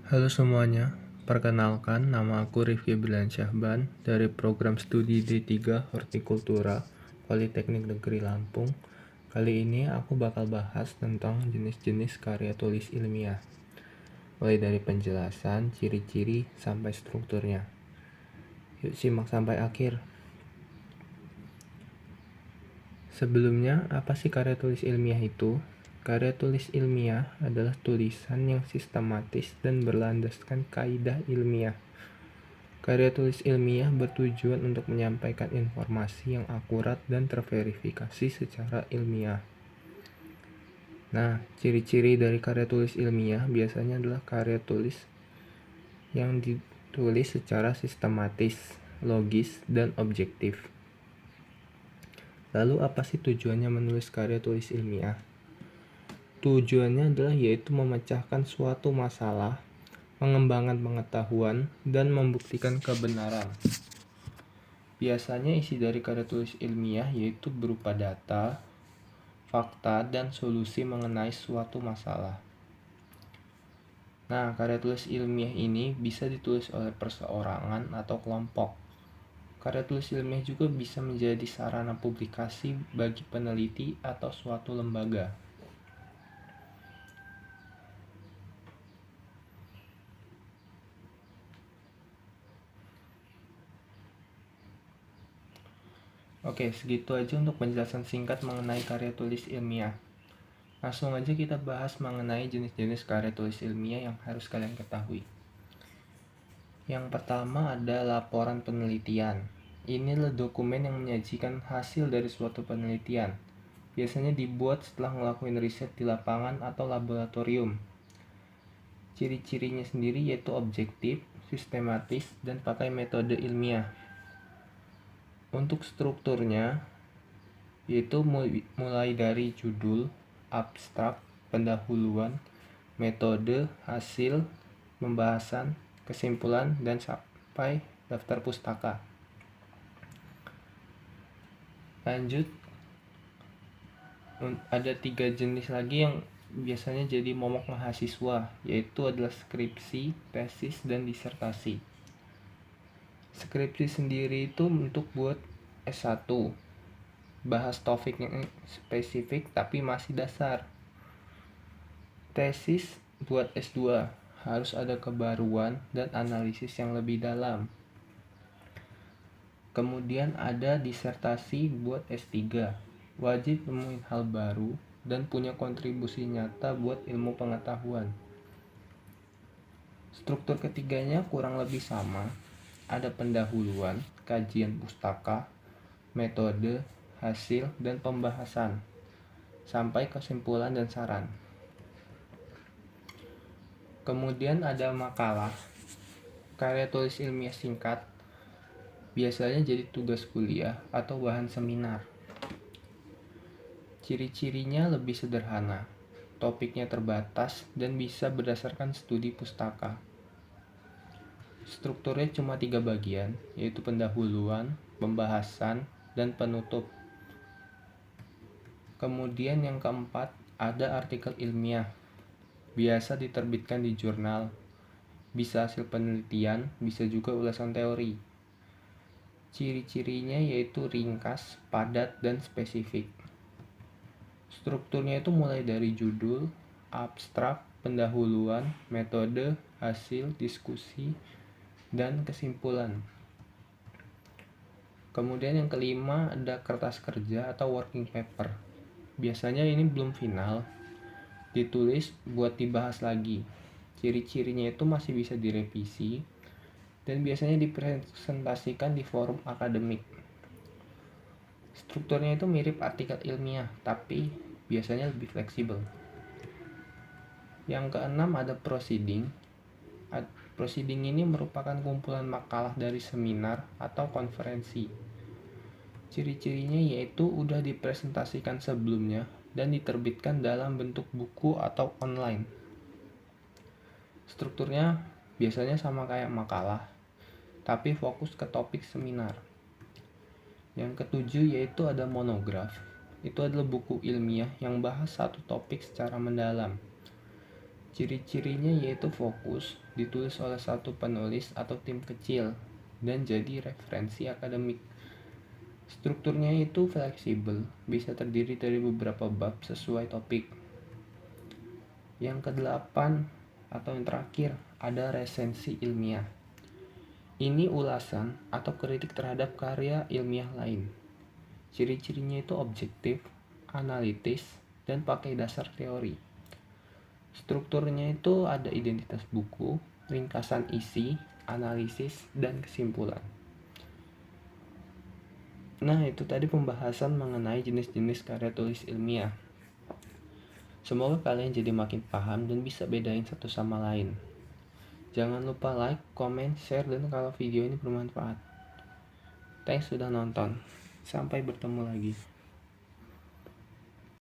Halo semuanya, perkenalkan nama aku Rifki Bilansyahban dari program studi D3 Hortikultura Politeknik Negeri Lampung. Kali ini aku bakal bahas tentang jenis-jenis karya tulis ilmiah, mulai dari penjelasan, ciri-ciri, sampai strukturnya. Yuk simak sampai akhir. Sebelumnya, apa sih karya tulis ilmiah itu? Karya tulis ilmiah adalah tulisan yang sistematis dan berlandaskan kaidah ilmiah. Karya tulis ilmiah bertujuan untuk menyampaikan informasi yang akurat dan terverifikasi secara ilmiah. Nah, ciri-ciri dari karya tulis ilmiah biasanya adalah karya tulis yang ditulis secara sistematis, logis, dan objektif. Lalu apa sih tujuannya menulis karya tulis ilmiah? Tujuannya adalah yaitu memecahkan suatu masalah, mengembangkan pengetahuan, dan membuktikan kebenaran. Biasanya isi dari karya tulis ilmiah yaitu berupa data, fakta, dan solusi mengenai suatu masalah. Nah, karya tulis ilmiah ini bisa ditulis oleh perseorangan atau kelompok. Karya tulis ilmiah juga bisa menjadi sarana publikasi bagi peneliti atau suatu lembaga. Oke, segitu aja untuk penjelasan singkat mengenai karya tulis ilmiah. Langsung aja kita bahas mengenai jenis-jenis karya tulis ilmiah yang harus kalian ketahui. Yang pertama ada laporan penelitian. Ini adalah dokumen yang menyajikan hasil dari suatu penelitian. Biasanya dibuat setelah ngelakuin riset di lapangan atau laboratorium. Ciri-cirinya sendiri yaitu objektif, sistematis, dan pakai metode ilmiah. Untuk strukturnya, yaitu mulai dari judul, abstrak, pendahuluan, metode, hasil, pembahasan, kesimpulan, dan sampai daftar pustaka. Lanjut, ada 3 jenis lagi yang biasanya jadi momok mahasiswa, yaitu adalah skripsi, tesis, dan disertasi. Skripsi sendiri itu untuk buat S1, bahas topik yang spesifik tapi masih dasar. Tesis buat S2, harus ada kebaruan dan analisis yang lebih dalam. Kemudian ada disertasi buat S3, wajib nemuin hal baru dan punya kontribusi nyata buat ilmu pengetahuan. Struktur ketiganya kurang lebih sama, ada pendahuluan, kajian pustaka, metode, hasil, dan pembahasan, sampai kesimpulan dan saran. Kemudian ada makalah, karya tulis ilmiah singkat, biasanya jadi tugas kuliah atau bahan seminar. Ciri-cirinya lebih sederhana, topiknya terbatas dan bisa berdasarkan studi pustaka. Strukturnya cuma 3 bagian, yaitu pendahuluan, pembahasan, dan penutup. Kemudian yang keempat, ada artikel ilmiah, biasa diterbitkan di jurnal, bisa hasil penelitian, bisa juga ulasan teori. Ciri-cirinya yaitu ringkas, padat, dan spesifik. Strukturnya itu mulai dari judul, abstrak, pendahuluan, metode, hasil, diskusi, dan kesimpulan. Kemudian yang kelima ada kertas kerja atau working paper. Biasanya ini belum final, ditulis buat dibahas lagi. Ciri-cirinya itu masih bisa direvisi dan biasanya dipresentasikan di forum akademik. Strukturnya itu mirip artikel ilmiah, tapi biasanya lebih fleksibel. Yang keenam ada proceeding. Proceeding ini merupakan kumpulan makalah dari seminar atau konferensi. Ciri-cirinya yaitu udah dipresentasikan sebelumnya dan diterbitkan dalam bentuk buku atau online. Strukturnya biasanya sama kayak makalah, tapi fokus ke topik seminar. Yang ketujuh yaitu ada monograf. Itu adalah buku ilmiah yang bahas satu topik secara mendalam. Ciri-cirinya yaitu fokus, ditulis oleh satu penulis atau tim kecil, dan jadi referensi akademik. Strukturnya itu fleksibel, bisa terdiri dari beberapa bab sesuai topik. Yang kedelapan atau yang terakhir, ada resensi ilmiah. Ini ulasan atau kritik terhadap karya ilmiah lain. Ciri-cirinya itu objektif, analitis, dan pakai dasar teori. Strukturnya itu ada identitas buku, ringkasan isi, analisis, dan kesimpulan. Nah, itu tadi pembahasan mengenai jenis-jenis karya tulis ilmiah. Semoga kalian jadi makin paham dan bisa bedain satu sama lain. Jangan lupa like, comment, share, dan kalau video ini bermanfaat. Thanks sudah nonton. Sampai bertemu lagi.